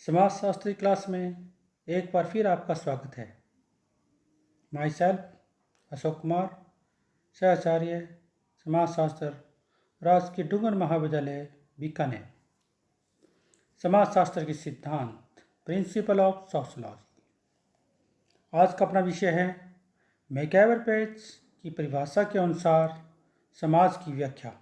समाजशास्त्री क्लास में एक बार फिर आपका स्वागत है। माई सेल्फ अशोक कुमार, सहआचार्य समाजशास्त्र, राजकीय डूंगर महाविद्यालय बीकानेर। समाजशास्त्र के सिद्धांत, प्रिंसिपल ऑफ सोशलॉजी। आज का अपना विषय है मैकआवरपेज की परिभाषा के अनुसार समाज की व्याख्या।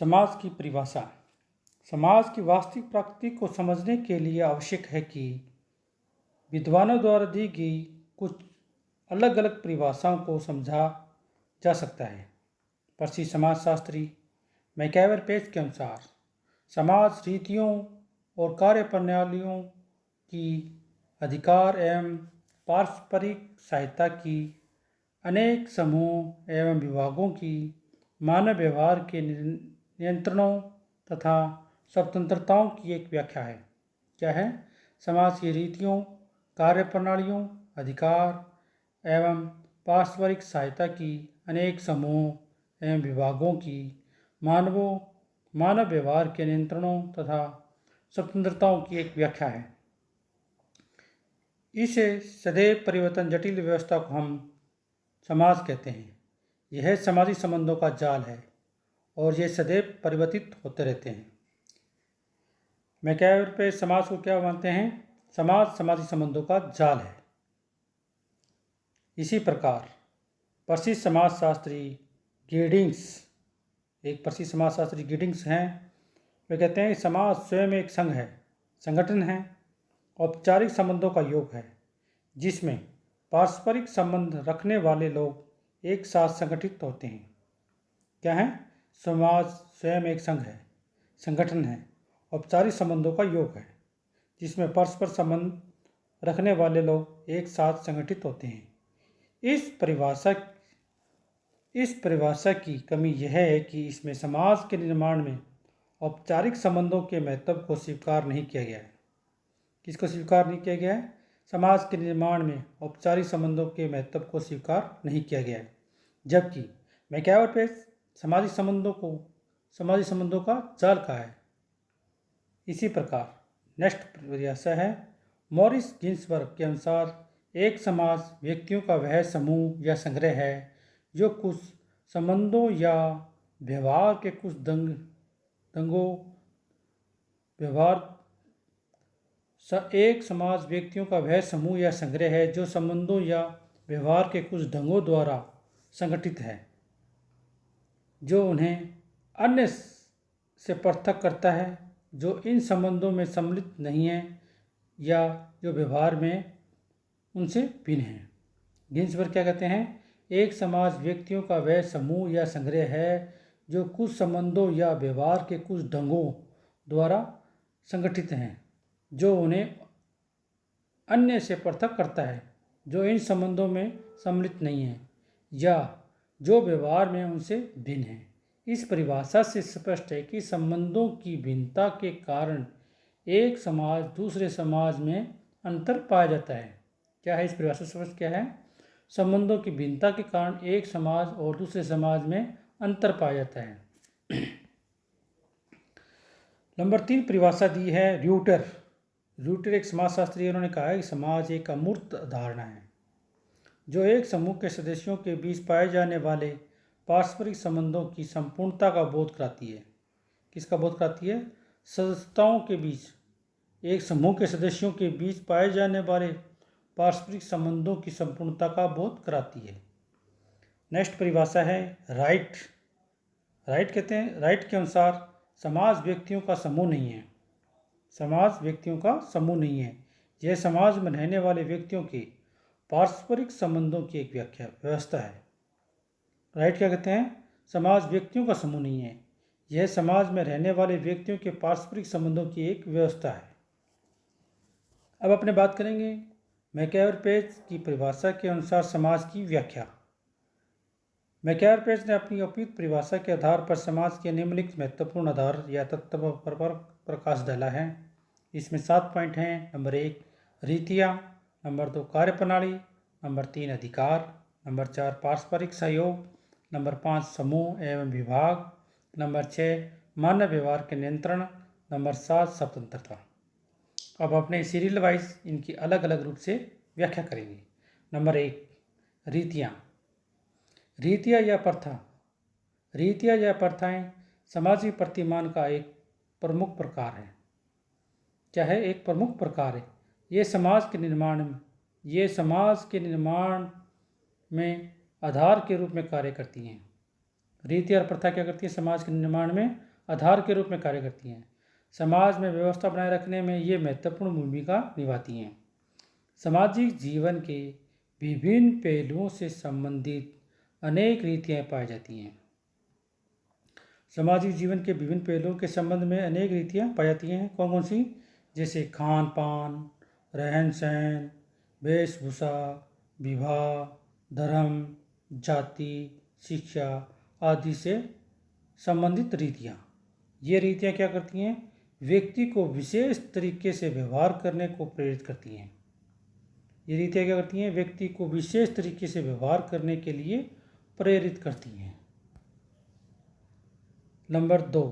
समाज की परिभाषा। समाज की वास्तविक प्रकृति को समझने के लिए आवश्यक है कि विद्वानों द्वारा दी गई कुछ अलग अलग परिभाषाओं को समझा जा सकता है। प्रसिद्ध समाजशास्त्री मैकआवरपेज के अनुसार समाज रीतियों और कार्य प्रणालियों की अधिकार एवं पारस्परिक सहायता की अनेक समूह एवं विभागों की मानव व्यवहार के नियंत्रणों तथा स्वतंत्रताओं की एक व्याख्या है। क्या है? समाज की रीतियों, कार्य प्रणालियों, अधिकार एवं पारस्परिक सहायता की अनेक समूह एवं विभागों की मानव व्यवहार के नियंत्रणों तथा स्वतंत्रताओं की एक व्याख्या है। इसे सदैव परिवर्तन जटिल व्यवस्था को हम समाज कहते हैं। यह सामाजिक संबंधों का जाल है और ये सदैव परिवर्तित होते रहते हैं। मैकआवरपेज समाज को क्या मानते हैं? समाज सामाजिक संबंधों का जाल है। इसी प्रकार प्रसिद्ध समाजशास्त्री गिडिंग्स, एक प्रसिद्ध समाजशास्त्री गिडिंग्स हैं, वे कहते हैं कि समाज स्वयं एक संघ है, संगठन है, औपचारिक संबंधों का योग है जिसमें पारस्परिक संबंध रखने वाले लोग एक साथ संगठित होते हैं। क्या है? समाज स्वयं एक संघ है, संगठन है, औपचारिक संबंधों का योग है जिसमें परस्पर संबंध रखने वाले लोग एक साथ संगठित होते हैं। इस परिभाषा की कमी यह है कि इसमें समाज के निर्माण में औपचारिक संबंधों के महत्व को स्वीकार नहीं किया गया है। किसको स्वीकार नहीं किया गया है? समाज के निर्माण में औपचारिक संबंधों के महत्व को स्वीकार नहीं किया गया है, जबकि मैकआवरपेज सामाजिक संबंधों का जाल कहा है। इसी प्रकार नेक्स्ट परिभाषा है मॉरिस गिन्सबर्ग के अनुसार एक समाज व्यक्तियों का वह समूह या संग्रह है जो कुछ संबंधों या व्यवहार के कुछ एक समाज व्यक्तियों का वह समूह या संग्रह है जो संबंधों या व्यवहार के कुछ ढंगों द्वारा संगठित है, जो उन्हें अन्य से पृथक करता है, जो इन संबंधों में सम्मिलित नहीं है या जो व्यवहार में उनसे भिन्न है। गिन्सबर्ग क्या कहते हैं? एक समाज व्यक्तियों का वह समूह या संग्रह है जो कुछ संबंधों या व्यवहार के कुछ ढंगों द्वारा संगठित हैं, जो उन्हें अन्य से पृथक करता है, जो इन संबंधों में सम्मिलित नहीं है या जो व्यवहार में उनसे भिन्न है। इस परिभाषा से स्पष्ट है कि संबंधों की भिन्नता के कारण एक समाज दूसरे समाज में अंतर पाया जाता है। क्या है इस परिभाषा से स्पष्ट? क्या है? संबंधों की भिन्नता के कारण एक समाज और दूसरे समाज में अंतर पाया जाता है। नंबर 3 परिभाषा दी है र्यूटर एक समाजशास्त्री, उन्होंने कहा है कि समाज एक अमूर्त धारणा है जो एक समूह के सदस्यों के बीच पाए जाने वाले पारस्परिक संबंधों की संपूर्णता का बोध कराती है। किसका बोध कराती है? सदस्यताओं के बीच, एक समूह के सदस्यों के बीच पाए जाने वाले पारस्परिक संबंधों की संपूर्णता का बोध कराती है। नेक्स्ट परिभाषा है राइट कहते हैं, राइट के अनुसार समाज व्यक्तियों का समूह नहीं है। समाज व्यक्तियों का समूह नहीं है, यह समाज में रहने वाले व्यक्तियों के पारस्परिक संबंधों की एक व्यवस्था है। राइट क्या कहते हैं? समाज व्यक्तियों का समूह नहीं है, यह समाज में रहने वाले व्यक्तियों के पारस्परिक संबंधों की एक व्यवस्था है। अब अपने बात करेंगे मैकआवरपेज की परिभाषा के अनुसार समाज की व्याख्या। मैकआवरपेज ने अपनी उपयुक्त परिभाषा के आधार पर समाज के निम्नलिखित महत्वपूर्ण आधार या तत्वों पर प्रकाश डाला है। इसमें 7 पॉइंट हैं। नंबर 1 रीतियाँ, नंबर 2 कार्यप्रणाली, नंबर 3 अधिकार, नंबर 4 पारस्परिक सहयोग, नंबर 5 समूह एवं विभाग, नंबर 6 मानव व्यवहार के नियंत्रण, नंबर 7 स्वतंत्रता। अब अपने सीरियल वाइज इनकी अलग अलग रूप से व्याख्या करेंगे। नंबर 1 रीतियाँ। रीतियाँ या प्रथा। रीतियाँ या प्रथाएं सामाजिक प्रतिमान का एक प्रमुख प्रकार है। क्या है? एक प्रमुख प्रकार है। ये समाज के निर्माण में आधार के रूप में कार्य करती हैं। रीति और प्रथा क्या करती है? समाज के निर्माण में आधार के रूप में कार्य करती हैं। समाज में व्यवस्था बनाए रखने में ये महत्वपूर्ण भूमिका निभाती हैं। सामाजिक जीवन के विभिन्न पहलुओं से संबंधित अनेक रीतियाँ पाई जाती हैं। सामाजिक जीवन के विभिन्न पहलुओं के संबंध में अनेक रीतियाँ पाई जाती हैं। कौन कौन सी? जैसे खान पान, रहन सहन, वेशभूषा, विवाह, धर्म, जाति, शिक्षा आदि से संबंधित रीतियाँ। ये रीतियाँ क्या करती हैं? व्यक्ति को विशेष तरीके से व्यवहार करने को प्रेरित करती हैं। ये रीतियाँ क्या करती हैं? व्यक्ति को विशेष तरीके से व्यवहार करने के लिए प्रेरित करती हैं। नंबर 2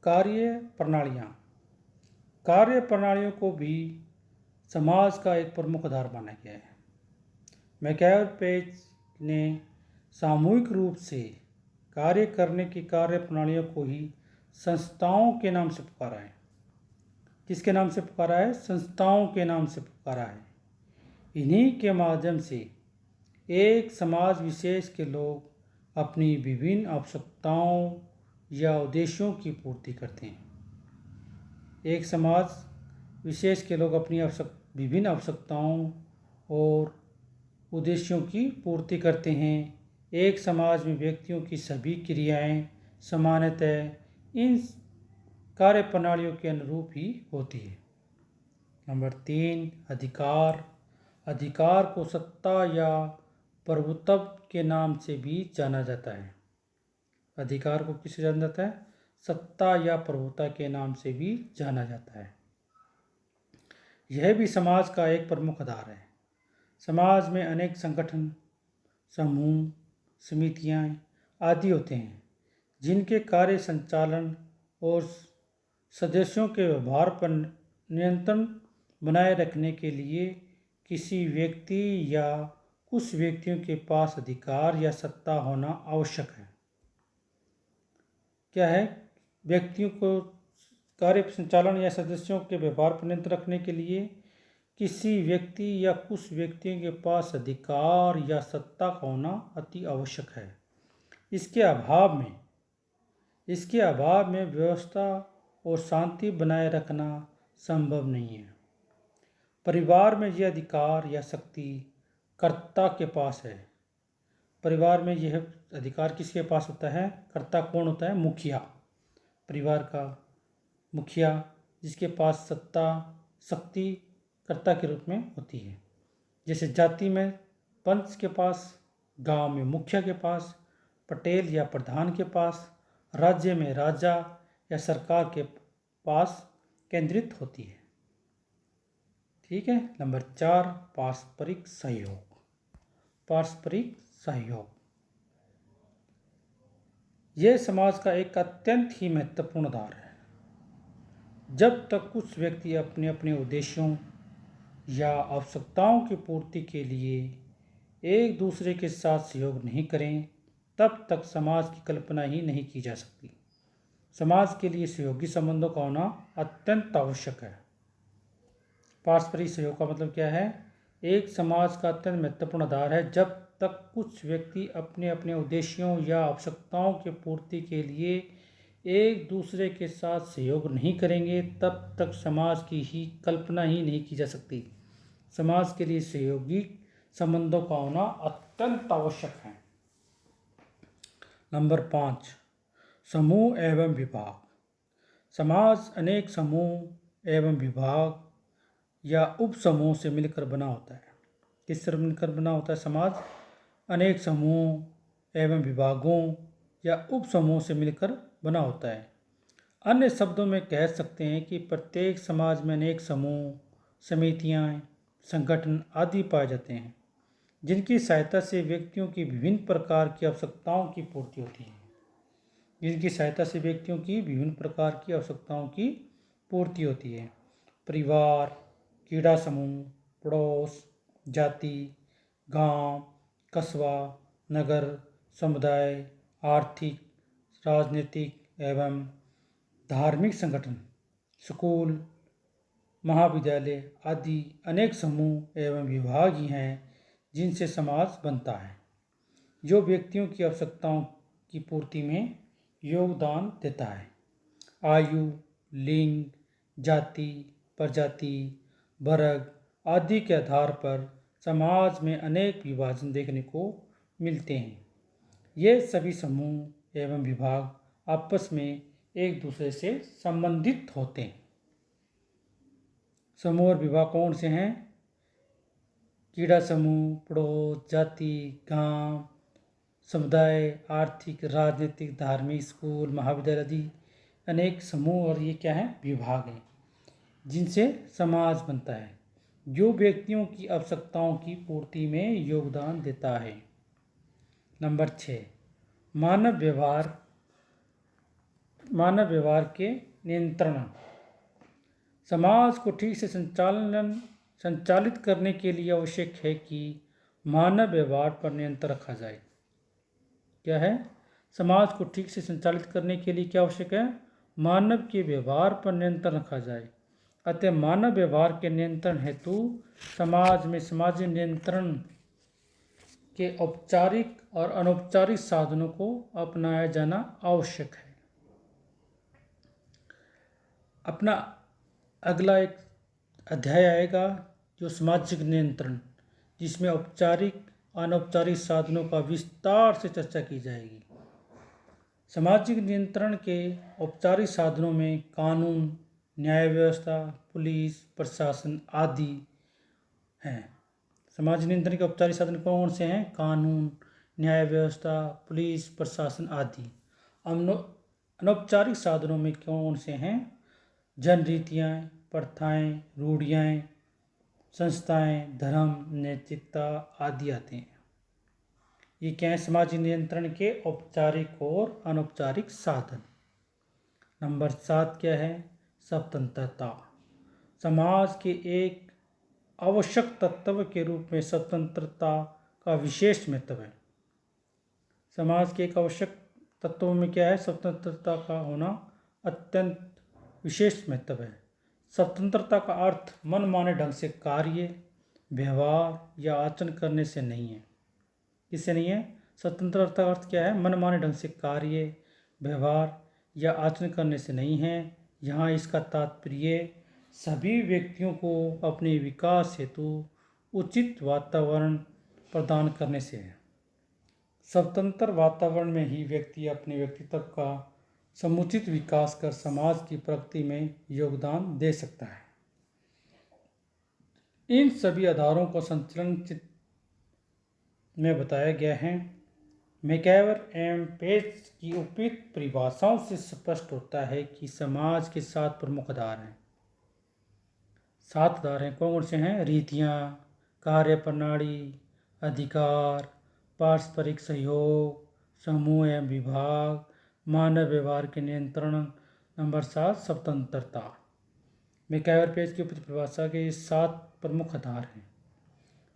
कार्य प्रणालियाँ। कार्य प्रणालियों को भी समाज का एक प्रमुख आधार माना गया है। मैकआयरपेज ने सामूहिक रूप से कार्य करने की कार्य प्रणालियों को ही संस्थाओं के नाम से पुकारा है। किसके नाम से पुकारा है? संस्थाओं के नाम से पुकारा है। इन्हीं के माध्यम से एक समाज विशेष के लोग अपनी विभिन्न आवश्यकताओं या उद्देश्यों की पूर्ति करते हैं। एक समाज विशेष के लोग अपनी विभिन्न आवश्यकताओं और उद्देश्यों की पूर्ति करते हैं। एक समाज में व्यक्तियों की सभी क्रियाएं सामान्यतः इन कार्य प्रणालियों के अनुरूप ही होती है। नंबर 3 अधिकार। अधिकार को सत्ता या प्रभुत्व के नाम से भी जाना जाता है। अधिकार को किससे जाना जाता है? सत्ता या प्रभुता के नाम से भी जाना जाता है। यह भी समाज का एक प्रमुख आधार है। समाज में अनेक संगठन, समूह, समितियां आदि होते हैं जिनके कार्य संचालन और सदस्यों के व्यवहार पर नियंत्रण बनाए रखने के लिए किसी व्यक्ति या कुछ व्यक्तियों के पास अधिकार या सत्ता होना आवश्यक है। क्या है? व्यक्तियों को कार्य संचालन या सदस्यों के व्यवहार पर नियंत्रण रखने के लिए किसी व्यक्ति या कुछ व्यक्तियों के पास अधिकार या सत्ता होना अति आवश्यक है। इसके अभाव में व्यवस्था और शांति बनाए रखना संभव नहीं है। परिवार में यह अधिकार या शक्ति कर्ता के पास है। परिवार में यह अधिकार किसके पास होता है? कर्ता कौन होता है? मुखिया। परिवार का मुखिया, जिसके पास सत्ता शक्ति कर्ता के रूप में होती है। जैसे जाति में पंच के पास, गांव में मुखिया के पास, पटेल या प्रधान के पास, राज्य में राजा या सरकार के पास केंद्रित होती है। ठीक है। नंबर 4 पारस्परिक सहयोग। पारस्परिक सहयोग यह समाज का एक अत्यंत ही महत्वपूर्ण आधार है। जब तक कुछ व्यक्ति अपने अपने उद्देश्यों या आवश्यकताओं की पूर्ति के लिए एक दूसरे के साथ सहयोग नहीं करें, तब तक समाज की कल्पना ही नहीं की जा सकती। समाज के लिए सहयोगी संबंधों का होना अत्यंत आवश्यक है। पारस्परिक सहयोग का मतलब क्या है? एक समाज का अत्यंत महत्वपूर्ण आधार है। जब तक कुछ व्यक्ति अपने अपने उद्देश्यों या आवश्यकताओं की पूर्ति के लिए एक दूसरे के साथ सहयोग नहीं करेंगे, तब तक समाज की ही कल्पना ही नहीं की जा सकती। समाज के लिए सहयोगी संबंधों का होना अत्यंत आवश्यक है। नंबर 5 समूह एवं विभाग। समाज अनेक समूह एवं विभाग या उप समूह से मिलकर बना होता है। किससे मिलकर बना होता है? समाज अनेक समूह एवं विभागों या उप समूह से मिलकर बना होता है। अन्य शब्दों में कह सकते हैं कि प्रत्येक समाज में अनेक समूह, समितियां, संगठन आदि पाए जाते हैं जिनकी सहायता से व्यक्तियों की विभिन्न प्रकार की आवश्यकताओं की पूर्ति होती है। जिनकी सहायता से व्यक्तियों की विभिन्न प्रकार की आवश्यकताओं की पूर्ति होती है। परिवार, कीड़ा समूह, पड़ोस, जाति, गांव, कस्बा, नगर, समुदाय, आर्थिक, राजनीतिक एवं धार्मिक संगठन, स्कूल, महाविद्यालय आदि अनेक समूह एवं विभाग ही हैं जिनसे समाज बनता है, जो व्यक्तियों की आवश्यकताओं की पूर्ति में योगदान देता है। आयु, लिंग, जाति, प्रजाति, वर्ग आदि के आधार पर समाज में अनेक विभाजन देखने को मिलते हैं। ये सभी समूह एवं विभाग आपस में एक दूसरे से संबंधित होते हैं। समूह और विभाग कौन से हैं? कीड़ा समूह, पड़ोस, जाति, गांव, समुदाय, आर्थिक, राजनीतिक, धार्मिक, स्कूल, महाविद्यालय आदि अनेक समूह और ये क्या है? विभाग हैं जिनसे समाज बनता है, जो व्यक्तियों की आवश्यकताओं की पूर्ति में योगदान देता है। नंबर 6, मानव व्यवहार के नियंत्रण। समाज को ठीक से संचालित करने के लिए आवश्यक है कि मानव व्यवहार पर नियंत्रण रखा जाए। क्या है? समाज को ठीक से संचालित करने के लिए क्या आवश्यक है? मानव के व्यवहार पर नियंत्रण रखा जाए। अतः मानव व्यवहार के नियंत्रण हेतु समाज में समाजीय नियंत्रण के औपचारिक और अनौपचारिक साधनों को अपनाया जाना आवश्यक है। अपना अगला एक अध्याय आएगा जो सामाजिक नियंत्रण, जिसमें औपचारिक अनौपचारिक साधनों का विस्तार से चर्चा की जाएगी। सामाजिक नियंत्रण के औपचारिक साधनों में कानून, न्याय व्यवस्था, पुलिस, प्रशासन आदि हैं। सामाजिक नियंत्रण के औपचारिक साधन कौन से हैं? कानून, न्याय व्यवस्था, पुलिस, प्रशासन आदि। अनौपचारिक साधनों में कौन से हैं? जन रीतियाँ, प्रथाएं, रूढ़ियाँ, संस्थाएं, धर्म, नैतिकता आदि आते हैं। ये क्या है? सामाजिक नियंत्रण के औपचारिक और अनौपचारिक साधन। नंबर 7 क्या है? स्वतंत्रता। समाज के एक आवश्यक तत्व के रूप में स्वतंत्रता का विशेष महत्व है। समाज के एक आवश्यक तत्वों में क्या है? स्वतंत्रता का होना अत्यंत विशेष महत्व है। स्वतंत्रता का अर्थ मनमाने ढंग से कार्य, व्यवहार या आचरण करने से नहीं है। किससे नहीं है? स्वतंत्रता का अर्थ क्या है? मनमाने ढंग से कार्य, व्यवहार या आचरण करने से नहीं है। यहाँ इसका तात्पर्य सभी व्यक्तियों को अपने विकास हेतु उचित वातावरण प्रदान करने से है। स्वतंत्र वातावरण में ही व्यक्ति अपने व्यक्तित्व का समुचित विकास कर समाज की प्रगति में योगदान दे सकता है। इन सभी आधारों को संचलन में बताया गया है। मैकइवर एवं पेज की उपयुक्त परिभाषाओं से स्पष्ट होता है कि समाज के 7 प्रमुख आधार हैं। 7 आधार हैं। कौन से हैं? रीतियाँ, कार्य प्रणाली, अधिकार, पारस्परिक सहयोग, समूह एवं विभाग, मानव व्यवहार के नियंत्रण। नंबर 7 स्वतंत्रता। मैकइवर पेज की उपयुक्त परिभाषा के 7 प्रमुख आधार हैं।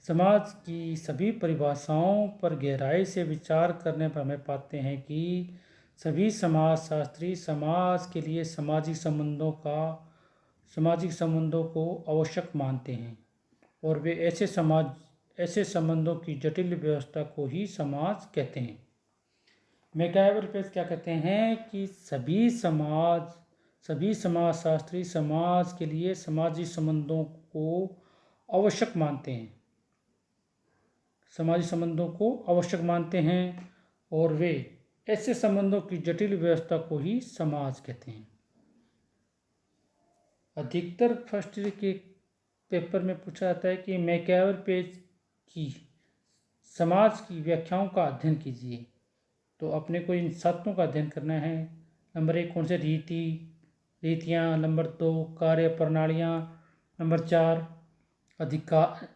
समाज की सभी परिभाषाओं पर गहराई से विचार करने पर हमें पाते हैं कि सभी समाजशास्त्री समाज के लिए सामाजिक संबंधों को आवश्यक मानते हैं और वे ऐसे संबंधों की जटिल व्यवस्था को ही समाज कहते हैं। मैकइवर पेज क्या कहते हैं कि सभी समाजशास्त्री समाज के लिए सामाजिक संबंधों को आवश्यक मानते हैं, सामाजिक संबंधों को आवश्यक मानते हैं और वे ऐसे संबंधों की जटिल व्यवस्था को ही समाज कहते हैं। अधिकतर फर्स्ट ईयर के पेपर में पूछा जाता है कि मैकइवर पेज की समाज की व्याख्याओं का अध्ययन कीजिए। तो अपने को इन 7 का अध्ययन करना है। नंबर 1 कौन से? रीतियाँ। नंबर 2 कार्य प्रणालियाँ। नंबर 4 अधिकार।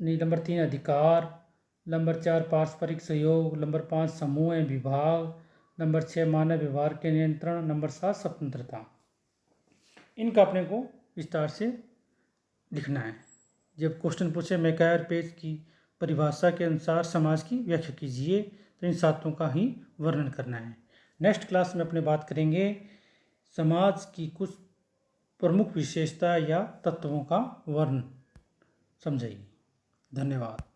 नंबर 3 अधिकार। नंबर 4 पारस्परिक सहयोग, नंबर 5 समूह एवं विभाग, नंबर 6 मानव व्यवहार के नियंत्रण, नंबर 7 स्वतंत्रता। इनका अपने को विस्तार से लिखना है। जब क्वेश्चन पूछे मैकायर पेज की परिभाषा के अनुसार समाज की व्याख्या कीजिए, तो इन सातों का ही वर्णन करना है। नेक्स्ट क्लास में अपने बात करेंगे समाज की कुछ प्रमुख विशेषता या तत्वों का वर्णन समझाइए। धन्यवाद।